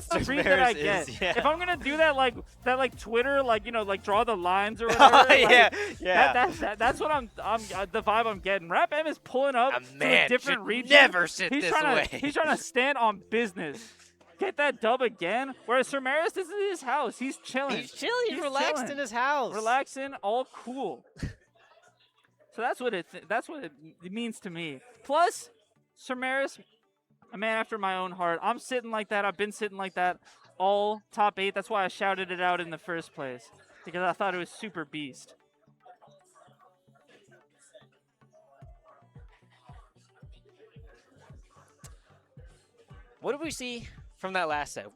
that's the read that I get. Yeah. If I'm gonna do that, like Twitter, like like draw the lines or whatever. That's what I'm the vibe I'm getting. RapM is pulling up to a different region. Never sit he's this trying way. He's trying to stand on business. Get that dub again. Whereas Sirmeris, this is his house. He's chilling. He's chilling. He's relaxed in his house. Relaxing, all cool. So that's what it means to me. Plus, Sirmeris, a man after my own heart. I'm sitting like that. I've been sitting like that all top 8. That's why I shouted it out in the first place, because I thought it was super beast. What did we see from that last set?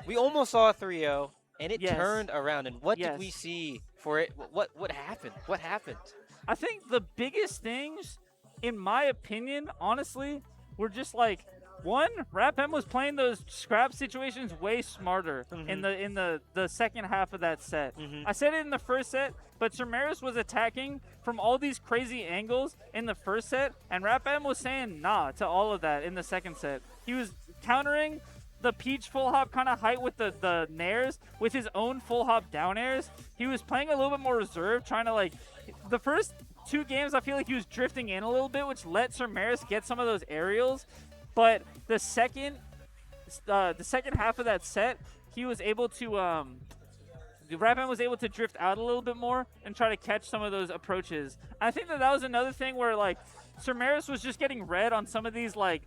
We almost saw a 3-0, and it turned around. And what did we see for it? What happened? What happened? I think the biggest things, in my opinion, honestly, were just like, one, RapM was playing those scrap situations way smarter in the second half of that set. I said it in the first set, but Sirmeris was attacking from all these crazy angles in the first set, and RapM was saying nah to all of that in the second set. He was countering the Peach full hop kind of height with the nairs with his own full hop down airs. He was playing a little bit more reserved, trying to like, the first 2 games I feel like he was drifting in a little bit, which let Sirmeris get some of those aerials. But the second half of that set, he was able to RapM was able to drift out a little bit more and try to catch some of those approaches. I think that was another thing where like Sirmeris was just getting read on some of these like,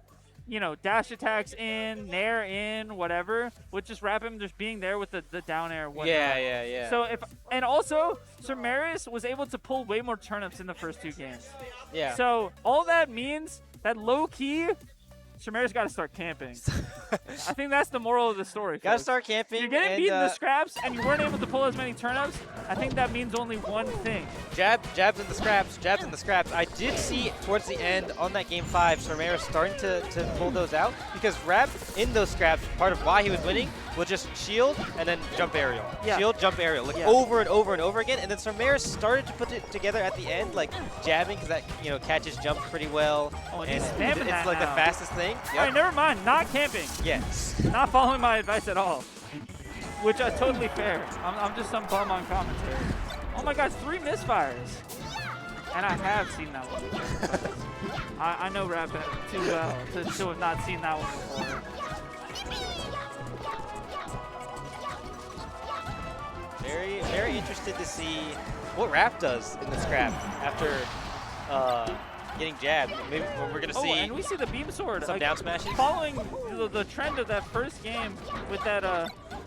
dash attacks in, nair in, whatever, with just RapM just being there with the down air. Yeah. So and also Sirmeris was able to pull way more turnips in the first 2 games. Yeah. So all that means that low key, Sirmeris got to start camping. I think that's the moral of the story. Got to start camping. You're getting beaten in the scraps, and you weren't able to pull as many turnips. I think that means only one thing. Jabs in the scraps. Jabs in the scraps. I did see towards the end on that game 5, Sirmeris starting to pull those out, because Rap in those scraps, part of why he was winning was just shield and then jump aerial. Yeah. Shield, jump aerial. Like over and over and over again. And then Sirmeris started to put it together at the end, like jabbing, because that catches jump pretty well. Oh, and it's like the fastest thing. Yep. All right, never mind. Not camping. Yes. Not following my advice at all. Which is totally fair. I'm just some bum on commentary. Oh my gosh, 3 misfires. And I have seen that one. I know Rap too well to have not seen that one before. Very, very interested to see what Rap does in the scrap after getting jabbed. Maybe we're going to see. And we see the beam sword. Some down smashes. Following the trend of that first game with that,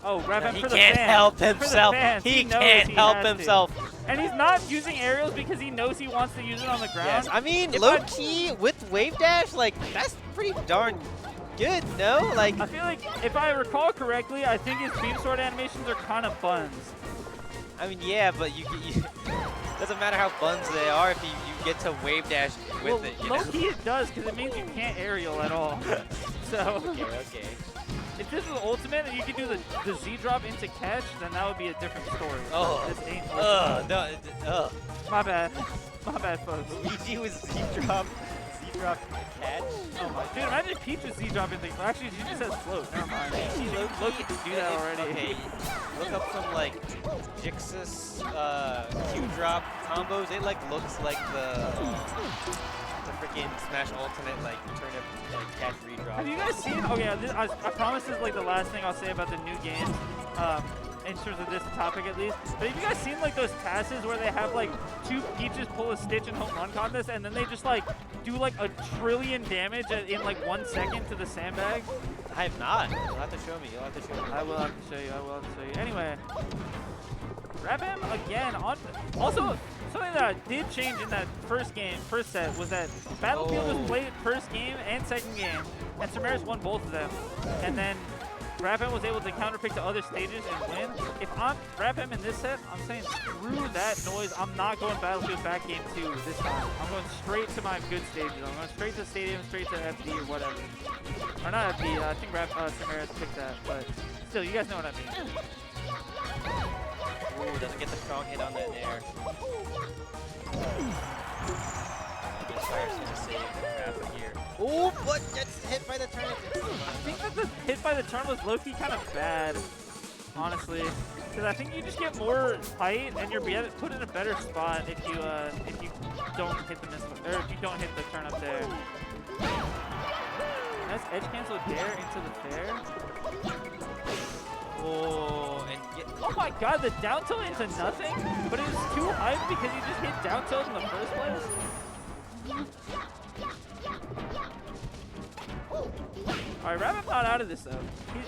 RapM for the fans. He can't help himself. He can't help himself. And he's not using aerials because he knows he wants to use it on the ground. Yes, I mean, low-key with wave dash, like, that's pretty darn good, no? Like, I feel like, if I recall correctly, I think his beam sword animations are kind of buns. I mean, yeah, but you doesn't matter how buns they are if you get to wave dash with it. Low-key it does, because it means you can't aerial at all. So, okay. If this was ultimate and you could do the Z drop into catch, then that would be a different story. Oh, this ain't no, My bad, folks. Luigi was Z drop catch. Oh my, dude! Imagine if Peach was Z drop into. Actually, she just has float. Never mind. Look, do that already. Okay, look up some like Jixus Q drop combos. It like looks like the freaking Smash Ultimate like turnip like catch redrop. Have you guys seen? Okay, I promise this is like the last thing I'll say about the new games. In terms of this topic at least. But have you guys seen like those passes where they have like 2 Peaches pull a Stitch and home run contest and then they just like do like a trillion damage in like 1 second to the sandbag? I have not. You'll have to show me. I will have to show you. Anyway, RapM again on. Also, something that I did change in that first set was that Battlefield was played first game and second game, and Sirmeris won both of them, and then RapM was able to counterpick to other stages and win. If I'm RapM in this set, I'm saying screw that noise. I'm not going Battlefield back game 2 this time. I'm going straight to my good stages. I'm going straight to Stadium, straight to FD or whatever. Or not FD, I think Sirmeris picked that, but still, you guys know what I mean. Ooh, doesn't get the strong hit on that air. Fire's gonna save Rap here. Oh, but that's hit by the turn. I think that the hit by the turn was low-key kind of bad, honestly. Because I think you just get more height and you're put in a better spot if you don't hit the or if you don't hit the turn up there. Nice edge cancel dare into the fair. Oh, and oh my god, the down tilt into nothing, but it was too high because you just hit down tilt in the first place. Alright, Rabbit not out of this though.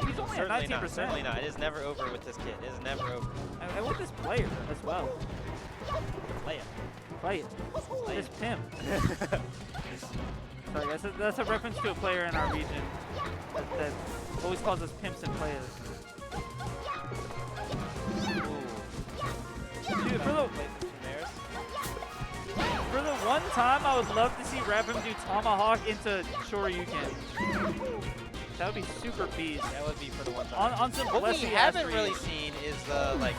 He's only at 19%. Not, certainly not. It is never over with this kid. It is never over. And with this player as well. Play it. Play it. This pimp. Sorry, that's a reference to a player in our region that always calls us pimps and players. Dude, for the one time, I would love to see RapM do Tomahawk into Shoryuken. That would be super beast. That would be for the one time. On some what we Blessy haven't Astrid. really seen is like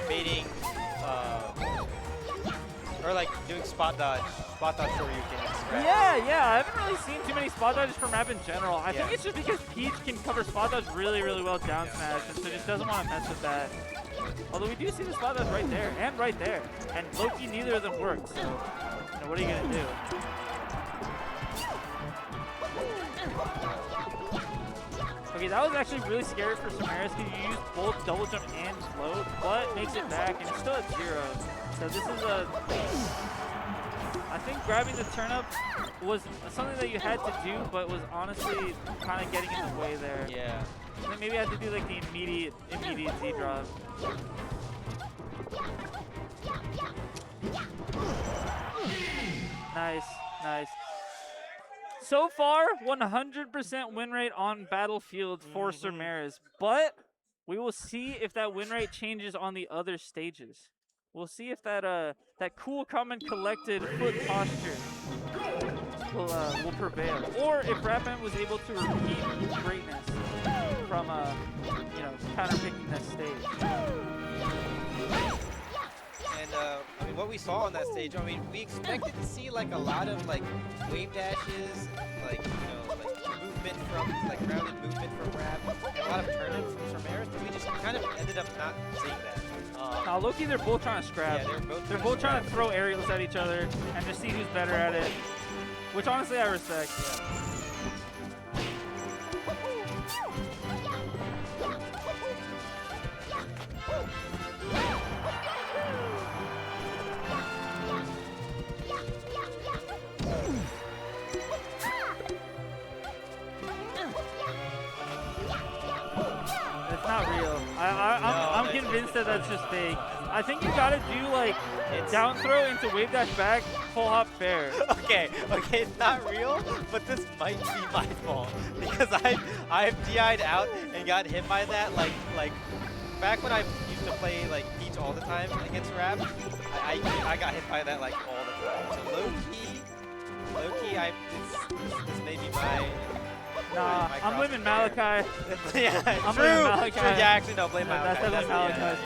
baiting or like doing spot dodge Shoryuken and scratch. Yeah, I haven't really seen too many spot dodges from Rap in general. I think it's just because Peach can cover spot dodge really, really well down smash, and so just doesn't want to mess with that. Although we do see the spot dodge right there and right there, and Loki, neither of them work. So, what are you gonna do? Okay, that was actually really scary for Sirmeris because you used both double jump and float, but makes it back and it's still at 0. So this is I think grabbing the turnip was something that you had to do, but was honestly kind of getting in the way there. Yeah. And then maybe I had to do like the immediate Z drop. Nice. So far, 100% win rate on Battlefield for Sirmeris, but we will see if that win rate changes on the other stages. We'll see if that cool, calm, and collected foot posture will prevail, or if RapM was able to repeat greatness from counterpicking that stage. And I mean, what we saw on that stage, I mean, we expected to see like a lot of like wave dashes, like movement from grounded movement from Rap, and a lot of turn-ins from Sirmeris, but we just kind of ended up not seeing that. Now, Loki, they're both trying to scrap. Yeah, they're both trying to throw aerials at each other and just see who's better at it, which honestly I respect. It's not real. I'm convinced that that's just fake. I think you gotta do like down throw into wave dash back, full hop fair. Okay, it's not real, but this might be my fault because I've DI'd out and got hit by that like back when I used to play like Peach all the time against Rap. I got hit by that like all the time. So low key, this may be my. Nah, I'm blaming Malachi. Yeah, I'm blaming Malachi. True, yeah, actually, no, blame Malachi. That's definitely Malachi's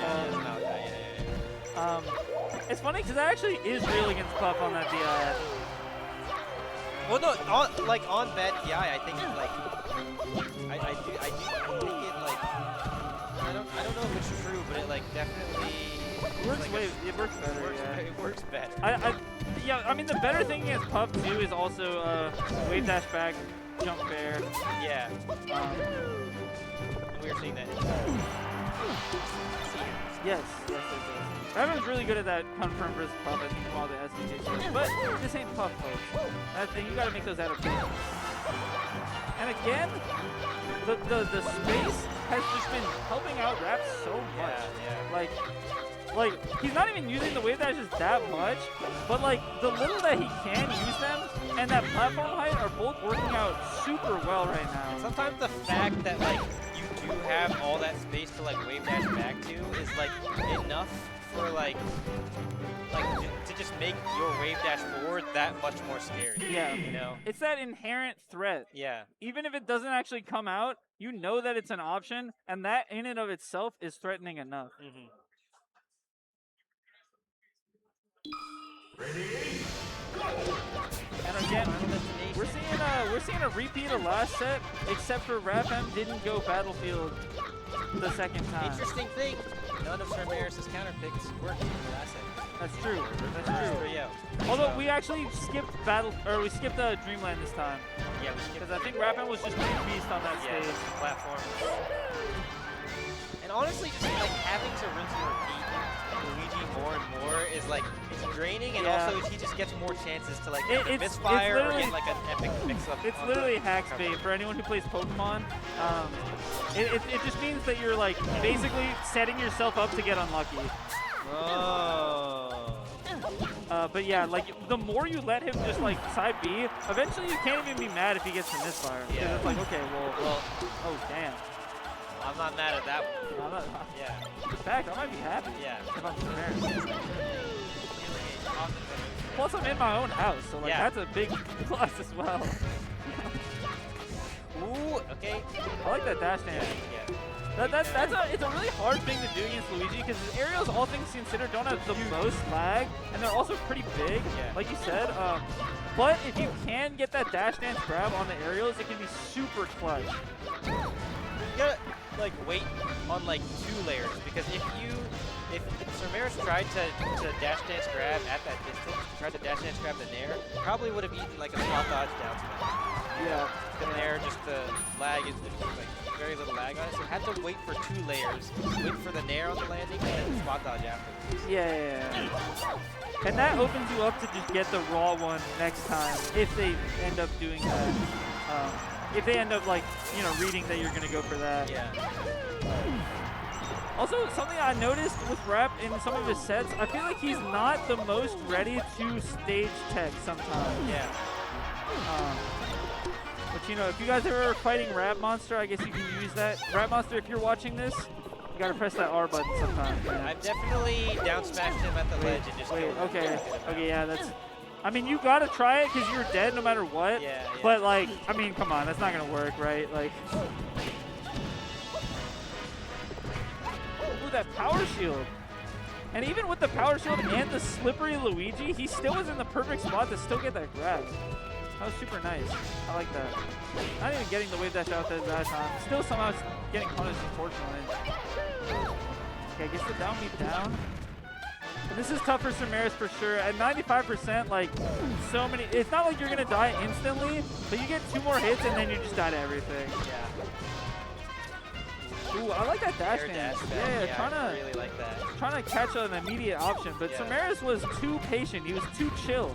fault. Yeah. It's funny because that actually is real against Puff on that DI. Well, no, on bad DI, I think like I do think it like I don't know if it's true, but it like definitely it works better. It works better. I mean the better thing against Puff too is also wave dash back. Jump fair. Yeah. We were seeing that. Yes. Everyone's really good at that confirm versus Puff, I think, from all the SBJs. But this ain't Puff, folks. You gotta make those adaptations. And again, the space has just been helping out Rap so much. Yeah. Like, he's not even using the wave dashes that much, but like, the little that he can use them and that platform height are both working out super well right now. Sometimes the fact that like you do have all that space to like wave dash back to is like enough for like to just make your wave dash forward that much more scary. Yeah. You know? It's that inherent threat. Yeah. Even if it doesn't actually come out, you know that it's an option, and that in and of itself is threatening enough. Mm-hmm. And again, we're seeing a repeat of last set, except for RapM didn't go Battlefield the second time. Interesting thing, none of Sirmeris' counter picks worked last set. That's true. That's true. Yeah. Although we actually skipped we skipped Dreamland this time. Yeah, we skipped. Because I think RapM was just too beast on that stage. Platform. And honestly, just like having to rinse and repeat Luigi more and more is like it's draining, and also he just gets more chances to like misfire or get like an epic mix-up. It's literally hack bait for anyone who plays Pokemon. It just means that you're like basically setting yourself up to get unlucky. Oh. But yeah, like the more you let him just like side B, eventually you can't even be mad if he gets to misfire. Because it's like, okay, well, oh damn. I'm not mad at that one. Yeah. In fact, I might be happy. Yeah. If I'm Sirmeris. Plus, I'm in my own house, so like that's a big plus as well. Ooh, okay. I like that dash dance. Yeah. It's a really hard thing to do against Luigi because his aerials, all things considered, don't have the most lag, and they're also pretty big, like you said. But if you can get that dash dance grab on the aerials, it can be super clutch. You gotta like wait on like 2 layers, because if Sirmeris tried to dash dance grab at that distance, tried to dash dance grab the nair, probably would have eaten like a spot dodge down smash. Yeah. The nair, just the lag is like very little lag on it, so had to wait for 2 layers, wait for the nair on the landing, and then spot dodge afterwards. Yeah. And that opens you up to just get the raw one next time if they end up doing that. If they end up like, you know, reading that you're gonna go for that. Yeah. Also, something I noticed with Rap in some of his sets, I feel like he's not the most ready to stage tech sometimes. Yeah. But you know, if you guys are ever fighting RapMonster, I guess you can use that. RapMonster, if you're watching this, you gotta press that R button sometimes. Man. I've definitely down smashed him at the ledge and just killed him. Okay, yeah, that's. I mean, you gotta try it because you're dead no matter what. Yeah. But like, I mean, come on, that's not gonna work, right? Like. Ooh, that power shield. And even with the power shield and the slippery Luigi, he still was in the perfect spot to still get that grab. That was super nice. I like that. Not even getting the wave dash out there that time. Still somehow getting punished, unfortunately. Okay, gets the down beat down. And this is tough for Sirmeris for sure. At 95%, like, so many. It's not like you're going to die instantly, but you get 2 more hits and then you just die to everything. Yeah. Ooh, I like that dash dance. Yeah, I really like that. Trying to catch an immediate option, but Sirmeris was too patient. He was too chill.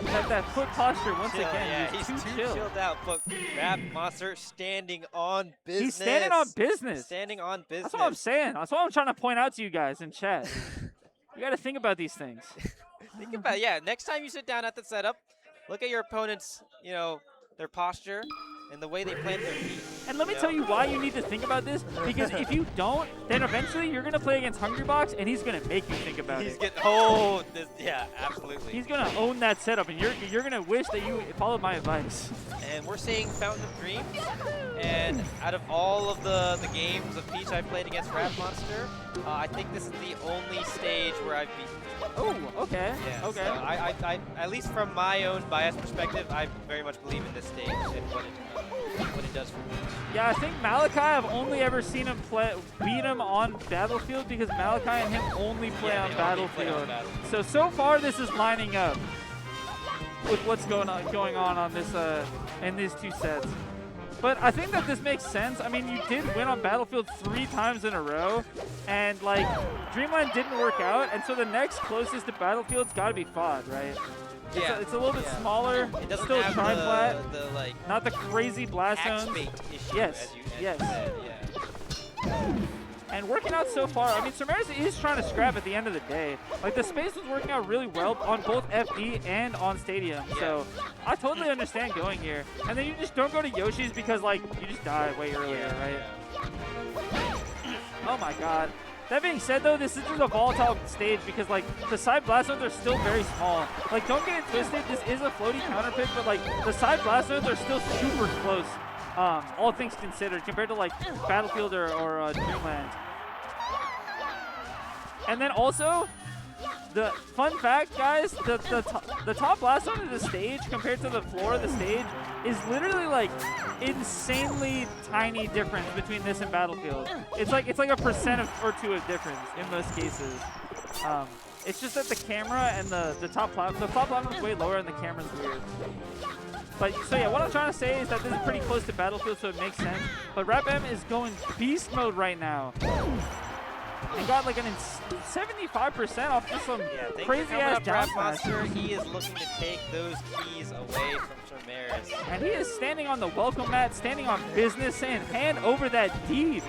That foot posture once again. Yeah, he's too chilled out. But RapMonster standing on business. He's standing on business. Standing on business. That's what I'm saying. That's what I'm trying to point out to you guys in chat. You got to think about these things. Think about next time you sit down at the setup, look at your opponent's, you know, their posture and the way they plant their feet. And let me tell you why you need to think about this, because if you don't, then eventually you're going to play against Hungrybox, and he's going to make you think about it. Yeah, absolutely. He's going to own that setup, and you're going to wish that you followed my advice. And we're seeing Fountain of Dreams, and out of all of the games of Peach I've played against RapMonster, I think this is the only stage where I've beaten him. Oh, okay. Yeah, okay. So I, at least from my own biased perspective, I very much believe in this stage and what it does for me. Yeah, I think Malachi, I've only ever seen him beat him on Battlefield because Malachi and him only play on Battlefield. So far this is lining up with what's going on this in these 2 sets. But I think that this makes sense. I mean, you did win on Battlefield 3 times in a row, and like Dreamland didn't work out, and so the next closest to Battlefield's got to be FOD, right? It's a little bit smaller. It doesn't still have tri-flat. the like not the crazy blast zones. Issue, yes. as you said, yeah. And working out so far, I mean, Sirmeris is trying to scrap at the end of the day. Like, the space was working out really well on both FD and on Stadium. So I totally understand going here. And then you just don't go to Yoshi's because, like, you just die way earlier, right? Oh, my God. That being said, though, this isn't a volatile stage because, like, the side blast zones are still very small. Like, don't get it twisted. This is a floaty counter pick, but, like, the side blast zones are still super close. All things considered, compared to like Battlefield or Dreamland. And then also, The fun fact, guys, the top blast zone of the stage compared to the floor of the stage is literally like insanely tiny difference between this and Battlefield. It's like a percent or two of difference in most cases. It's just that the camera and the top platform is way lower and the camera's weird. But so yeah, what I'm trying to say is that this is pretty close to Battlefield, so it makes sense. But RapM is going beast mode right now. And got like 75% off just some crazy ass down smash. He is looking to take those keys away from Sirmeris. And he is standing on the welcome mat, standing on business, saying hand over that deed.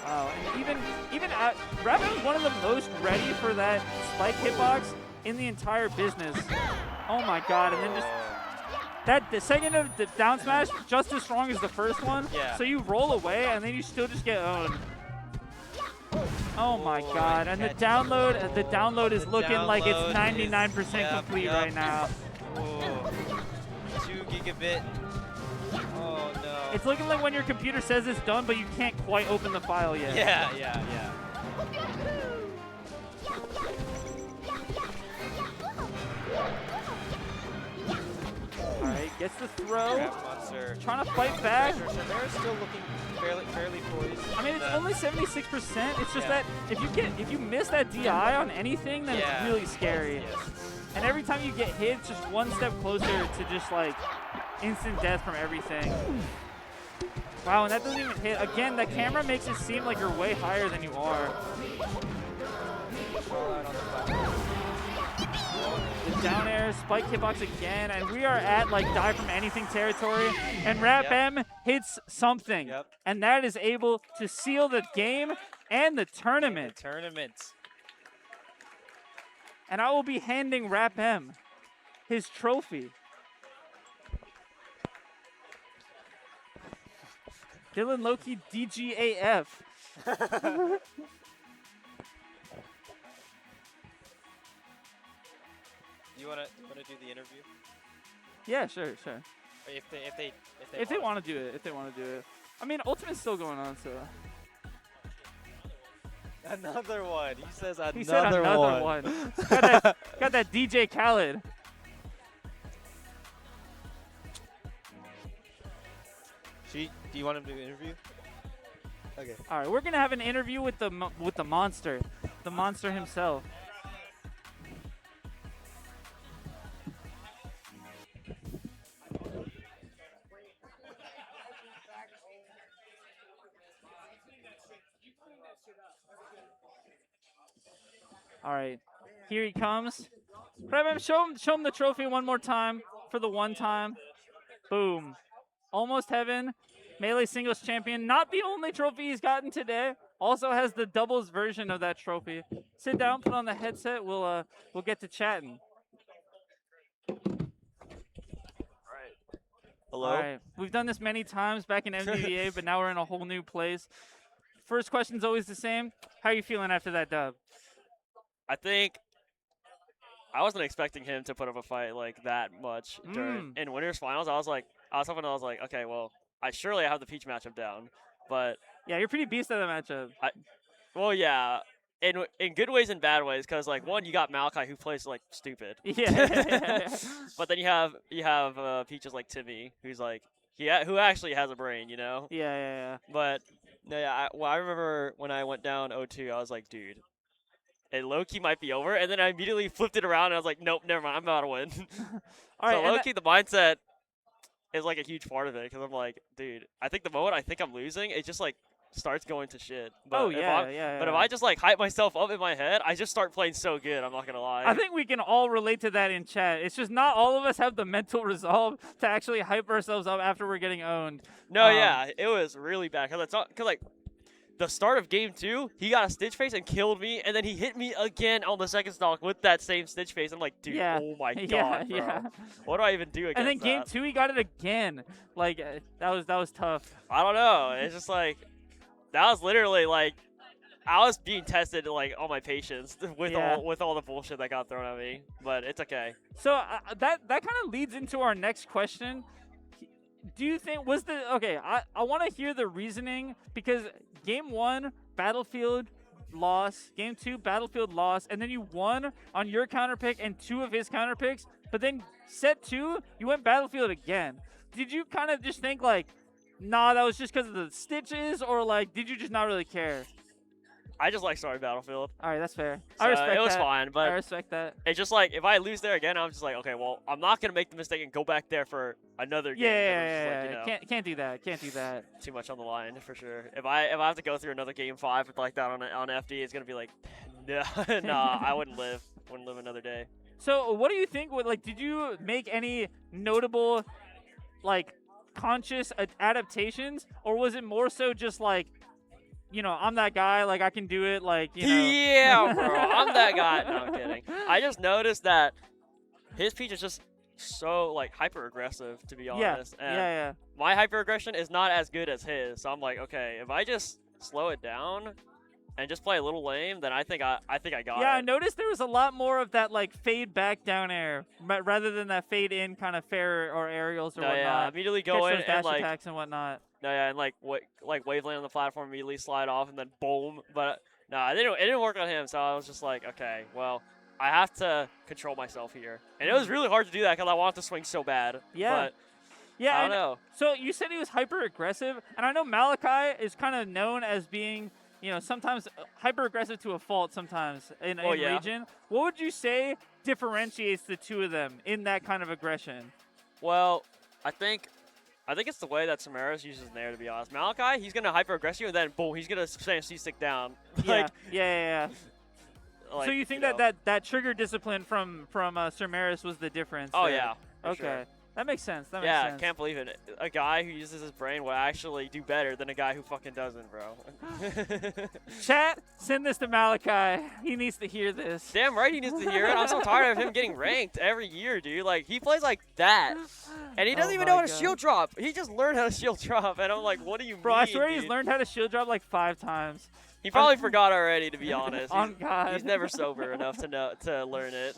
Wow, and even RapM is one of the most ready for that spike hitbox in the entire business. Oh my god, and then just the second of the down smash just as strong as the first one. Yeah. So you roll away and then you still just get owned. Oh my god, and the download is looking like it's 99% complete right now. Ooh. 2 gigabit. Oh no. It's looking like when your computer says it's done, but you can't quite open the file yet. Yeah. Alright, gets the throw. RapMonster Trying to fight back. Sirmeris still looking fairly poised. I mean, it's only 76%. It's just that if you miss that DI on anything, then it's really scary. Yes. And every time you get hit, it's just one step closer to just like instant death from everything. Wow, and that doesn't even hit. Again, the camera makes it seem like you're way higher than you are. The down air, spike hitbox again, and we are at like die from anything territory. And RapM hits something, and that is able to seal the game and the tournament. And I will be handing RapM his trophy. Dylan Loki DGAF. You wanna do the interview? Yeah, sure. If they want to do it, I mean, Ultimate's still going on, so. Another one. He says another one. He said another one. got that DJ Khaled. Do you want him to do an interview? Okay. All right, we're gonna have an interview with the monster, the monster himself. All right, here he comes. RapM, show him the trophy one more time for the one time. Boom. Almost heaven. Melee singles champion. Not the only trophy he's gotten today. Also has the doubles version of that trophy. Sit down, put on the headset. We'll get to chatting. All right. Hello. All right. We've done this many times back in MDVA, but now we're in a whole new place. First question's always the same. How are you feeling after that dub? I think I wasn't expecting him to put up a fight like that much in Winners Finals. I was hoping, okay, well, I surely have the Peach matchup down, but yeah, you're pretty beast at the matchup. Well, yeah, in good ways and bad ways, because like one, you got Malachi who plays like stupid. Yeah. But then you have Peaches like Timmy, who's like who actually has a brain, you know? Yeah. But no, yeah, I remember when I went down 0-2, I was like, dude, it low-key might be over, and then I immediately flipped it around, and I was like, nope, never mind, I'm about to win. All right, so low-key, the mindset is like a huge part of it, because I'm like, dude, I think the moment I think I'm losing, it just like starts going to shit. But But if I just like hype myself up in my head, I just start playing so good, I'm not going to lie. I think we can all relate to that in chat. It's just not all of us have the mental resolve to actually hype ourselves up after we're getting owned. No, yeah, it was really bad, because like, the start of game 2, he got a Stitch Face and killed me, and then he hit me again on the second stock with that same Stitch Face. I'm like, dude, oh my god, bro. Yeah. What do I even do against And then game that? 2, he got it again. Like, that was tough. I don't know. It's just like, that was literally like, I was being tested like on my patience with all the bullshit that got thrown at me. But it's okay. So that kind of leads into our next question. do you think was the okay? I want to hear the reasoning because game 1 Battlefield loss, game 2 Battlefield loss, and then you won on your counter pick and 2 of his counter picks. But then set 2, you went Battlefield again. Did you kind of just think like, nah, that was just because of the stitches, or like, did you just not really care? I just like starting Battlefield. All right, that's fair. So I respect that. It was fine, but I respect that. It's just like if I lose there again, I'm just like, okay, well, I'm not gonna make the mistake and go back there for another game. Yeah. Like, you know, Can't do that. Can't do that. too much on the line for sure. If I have to go through another game 5 with like that on FD, it's gonna be like, nah, I wouldn't live another day. So what do you think? Like, did you make any notable, like, conscious adaptations, or was it more so just like, you know, I'm that guy, like I can do it, like, you know? Yeah, bro, I'm that guy. No, I'm kidding. I just noticed that his Peach is just so like hyper aggressive, to be honest. And yeah. my hyper aggression is not as good as his, so I'm like, okay, if I just slow it down and just play a little lame, then I think I got it. Yeah, I noticed there was a lot more of that like fade back down air rather than that fade in kind of fair or aerials or whatnot. Yeah, immediately go in those dash and like attacks and whatnot. No, yeah, and like waveland on the platform, immediately slide off, and then boom. But no, it didn't work on him. So I was just like, okay, well, I have to control myself here, and it was really hard to do that because I wanted to swing so bad. Yeah. But yeah, I don't know. So you said he was hyper aggressive, and I know Malachi is kind of known as being, you know, sometimes hyper aggressive to a fault. Sometimes in region. What would you say differentiates the two of them in that kind of aggression? Well, I think it's the way that Sirmeris uses Nair, to be honest. Malachi, he's going to hyper-aggress you, and then, boom, he's going to stand C-stick down. Yeah. Like, so you think that trigger discipline from Sirmeris was the difference? Oh, there? yeah. Okay. Sure. That makes sense. Yeah, I can't believe it. A guy who uses his brain will actually do better than a guy who fucking doesn't, bro. Chat, send this to Malachi. He needs to hear this. Damn right he needs to hear it. I'm so tired of him getting ranked every year, dude. Like, he plays like that. And he doesn't even know how to shield drop. He just learned how to shield drop. And I'm like, what do you mean, Bro, I swear dude? he's learned how to shield drop like 5 times. He probably forgot already, to be honest. On God. He's never sober enough to learn it.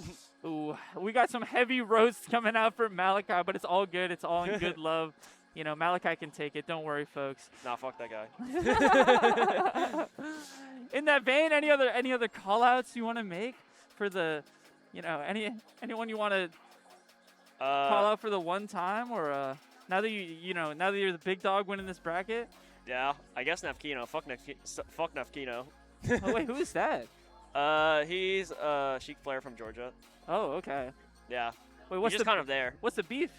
Ooh, we got some heavy roasts coming out for Malachi, but it's all good. It's all in good love. You know, Malachi can take it. Don't worry, folks. Nah, fuck that guy. In that vein, any other call-outs you want to make for the, you know, anyone you want to call out for the one time, or now that now that you're the big dog winning this bracket? Yeah, I guess Nafkino. Fuck Nafkino. Oh wait, who is that? He's a Sheik player from Georgia. Oh, okay. Yeah. Wait, what's he's just kind of there? What's the beef?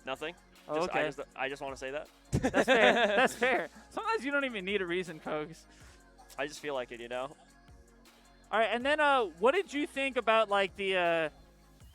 Nothing. Oh, okay. I just want to say that. That's fair. That's fair. Sometimes you don't even need a reason, Kogs. I just feel like it, you know. All right, and then what did you think about like the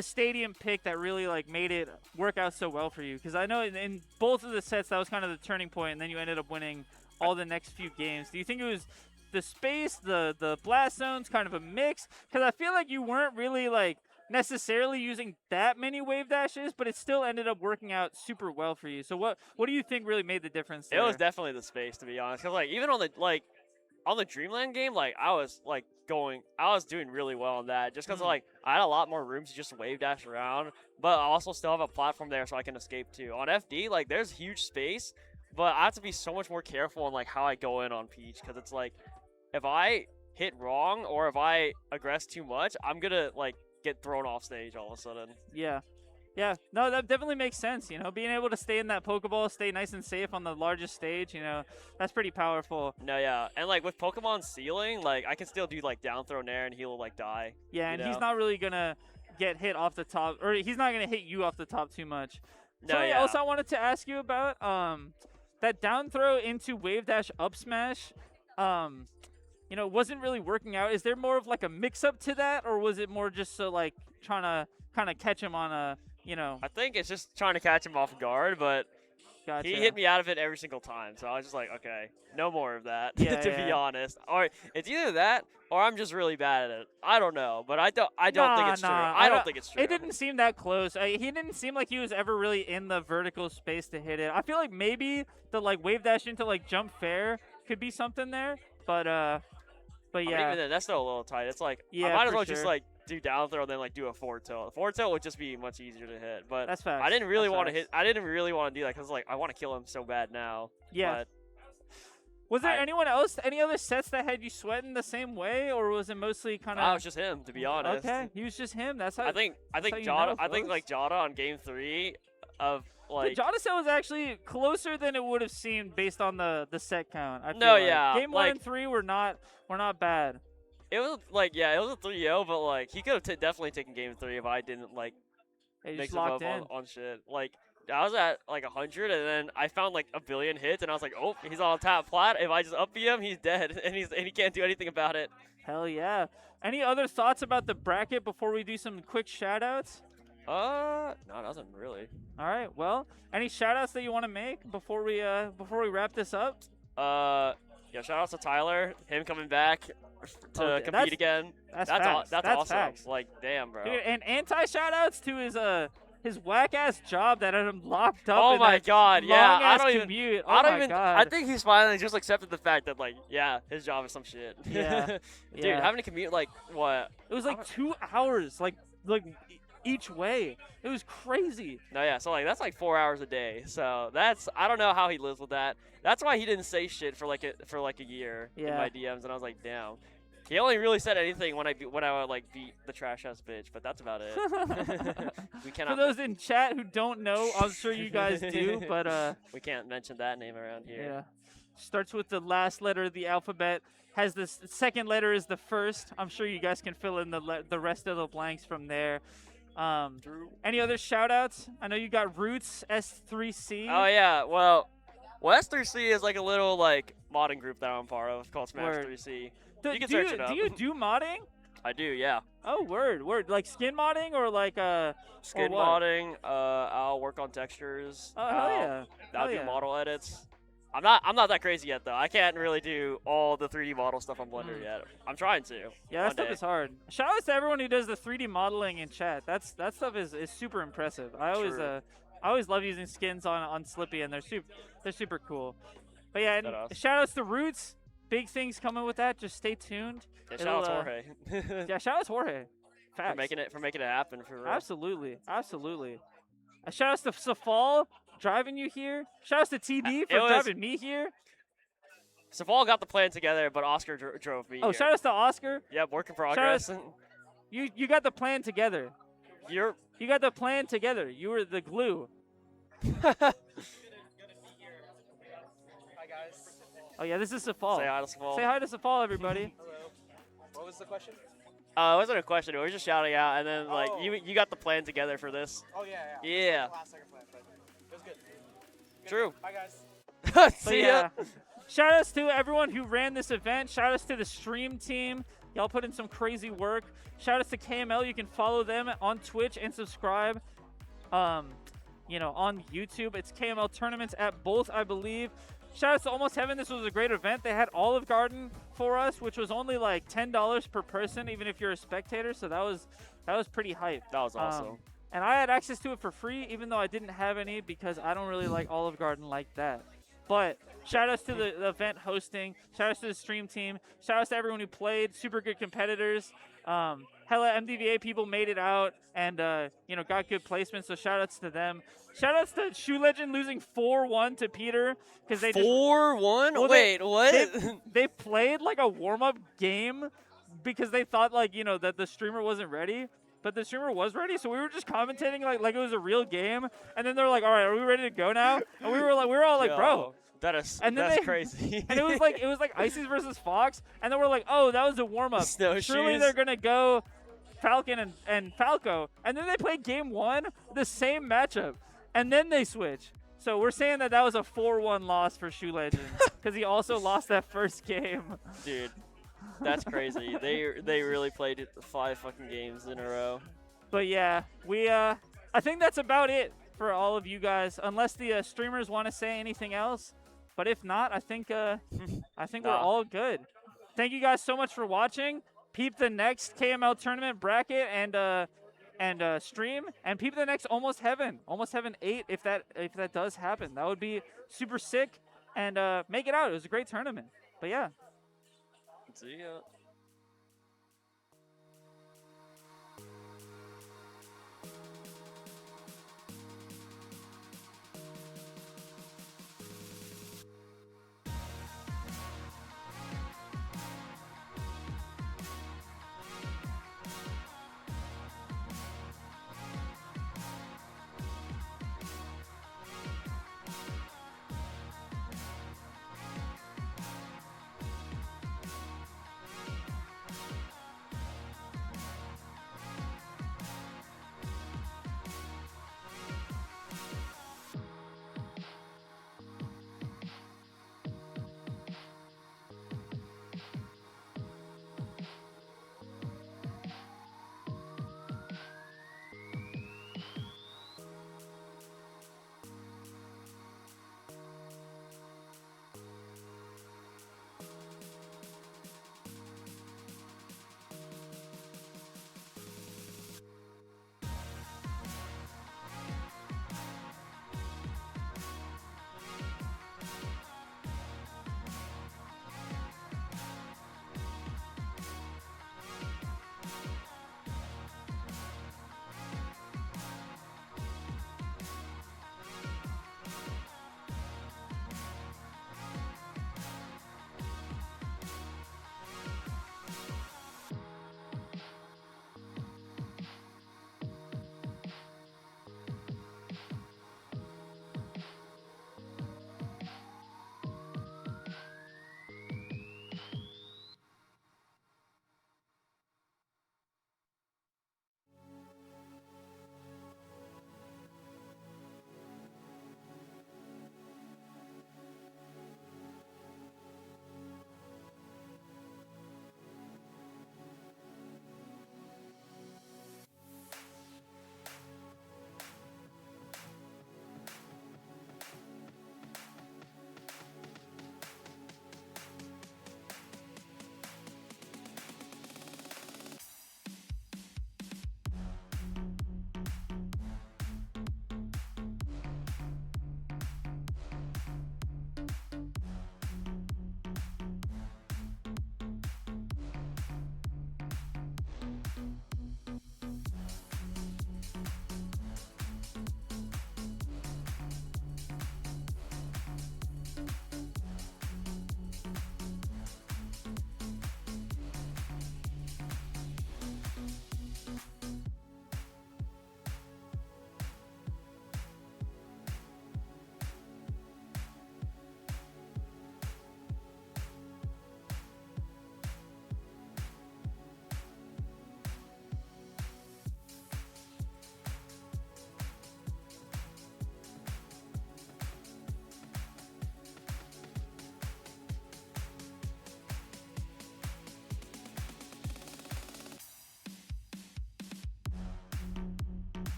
stadium pick that really like made it work out so well for you? Because I know in both of the sets that was kind of the turning point, and then you ended up winning all the next few games. Do you think it was the space, the blast zones, kind of a mix? Because I feel like you weren't really like necessarily using that many wave dashes, but it still ended up working out super well for you. So what do you think really made the difference there? It was definitely the space, to be honest. Because like even on the Dreamland game, like I was doing really well on that, just because like I had a lot more room to just wave dash around, but I also still have a platform there so I can escape too. On FD, like there's huge space, but I have to be so much more careful on like how I go in on Peach, because it's like if I hit wrong or if I aggress too much, I'm gonna like get thrown off stage all of a sudden. Yeah. No, that definitely makes sense. You know, being able to stay in that Pokeball, stay nice and safe on the largest stage, you know, that's pretty powerful. No, yeah. And like with Pokemon sealing, like I can still do like down throw Nair and he'll like die. Yeah, and he's not really gonna get hit off the top, or he's not gonna hit you off the top too much. Something else I wanted to ask you about, that down throw into wave dash up smash, you know, wasn't really working out. Is there more of like a mix up to that, or was it more just so like trying to kind of catch him on a, you know? I think it's just trying to catch him off guard, but gotcha. He hit me out of it every single time. So I was just like, okay, no more of that, to be honest. Or it's either that or I'm just really bad at it. I don't know, but I don't think it's true. I don't think it's true. It didn't seem that close. He didn't seem like he was ever really in the vertical space to hit it. I feel like maybe the like wave dash into like jump fair could be something there, but yeah. I mean, even then, that's still a little tight. It's like I might as well just like do down throw and then like do a forward tilt. Forward tilt would just be much easier to hit. But that's facts. I didn't really want to hit. I didn't really want to do that because like I want to kill him so bad now. Yeah. But was there anyone else, any other sets that had you sweating the same way, or was it mostly kind of? It was just him, to be honest. Okay, he was just him. That's how. I think Jada. I think like Jada on game 3 of like. The Jada set was actually closer than it would have seemed based on the set count. I feel no, like. yeah. Game 1 and 3 were not bad. It was like it was a 3-0, but like he could have definitely taken game 3 if I didn't like mix him up on shit. Like. I was at like 100, and then I found like a billion hits, and I was like, oh, he's on top plat. If I just up him, he's dead, and he can't do anything about it. Hell yeah. Any other thoughts about the bracket before we do some quick shout-outs? No, nothing really. All right. Well, any shout-outs that you want to make before we wrap this up? Yeah, shout-outs to Tyler, him coming back to compete again. That's awesome. Facts. Like, damn, bro. Dude, and anti-shout-outs to his whack-ass job that had him locked up. Oh my god, yeah. I don't commute. even. God. I think he's finally just accepted the fact that like, yeah, his job is some shit. Yeah. Dude, having to commute like what? It was like 2 hours, like each way. It was crazy. No, yeah. So like that's like 4 hours a day. So I don't know how he lives with that. That's why he didn't say shit for like a year in my DMs, and I was like, damn. He only really said anything when I would like beat the trash ass bitch, but that's about it. We cannot. For those in chat who don't know, I'm sure you guys do, but we can't mention that name around here. Yeah. Starts with the last letter of the alphabet. Has the second letter is the first. I'm sure you guys can fill in the rest of the blanks from there. Any other shout outs? I know you got Roots S3C. Oh yeah, well S3C is like a little like modding group that I'm part of called Smash 3C. You can search it up. Do you do modding? I do, yeah. Oh, word. Like skin modding or like skin modding. I'll work on textures. Oh hell yeah. I'll do model edits. I'm not that crazy yet though. I can't really do all the 3D model stuff on Blender yet. I'm trying to. Yeah, that stuff is hard. Shout out to everyone who does the 3D modeling in chat. That stuff is super impressive. I always love using skins on Slippy, and they're super cool. But yeah, and shout outs to Roots. Big things coming with that. Just stay tuned. Yeah, shout out to Jorge. Yeah, shout out to Jorge. Facts. For making it happen for real. Absolutely. Shout out to Safal driving you here. Shout out to TD for driving me here. Safal got the plan together, but Oscar drove me. Oh, shout out to Oscar. Yep, work in progress. You got the plan together. You got the plan together. You were the glue. Oh yeah, this is Safal. Say hi to Safal. Say hi to Safal, everybody. Hello. What was the question? It wasn't a question. We were just shouting out, and then like you got the plan together for this. Oh yeah. Yeah. Last second plan, but it was good. True. Bye guys. See ya. Shout outs to everyone who ran this event. Shout outs to the stream team. Y'all put in some crazy work. Shout outs to KML. You can follow them on Twitch and subscribe. On YouTube. It's KML Tournaments at both, I believe. Shout out to Almost Heaven. This was a great event. They had Olive Garden for us, which was only like $10 per person, even if you're a spectator. So that was pretty hype. That was awesome. And I had access to it for free, even though I didn't have any because I don't really like Olive Garden like that. But shout outs to the event hosting. Shout outs to the stream team. Shout outs to everyone who played. Super good competitors. Hella MDVA people made it out and got good placements. So shout outs to them. Shout outs to Shoe Legend losing 4-1 to Peter because they 4-1. Well, wait, what? They played like a warm up game because they thought that the streamer wasn't ready. But the streamer was ready, so we were just commentating like it was a real game. And then they're like, "All right, are we ready to go now?" And we were all like, "Bro, that's crazy." And it was like Ices versus Fox, and then we're like, "Oh, that was a warm up. Surely they're gonna go Falcon and Falco." And then they played game 1, the same matchup, and then they switch. So we're saying that was a 4-1 loss for Shoe Legend because he also lost that first game. Dude. That's crazy. They really played 5 fucking games in a row. But yeah, I think that's about it for all of you guys, unless the streamers want to say anything else. But if not, I think we're all good. Thank you guys so much for watching. Peep the next KML tournament bracket and stream, and peep the next Almost Heaven 8 if that does happen. That would be super sick, and make it out. It was a great tournament. But yeah. See ya.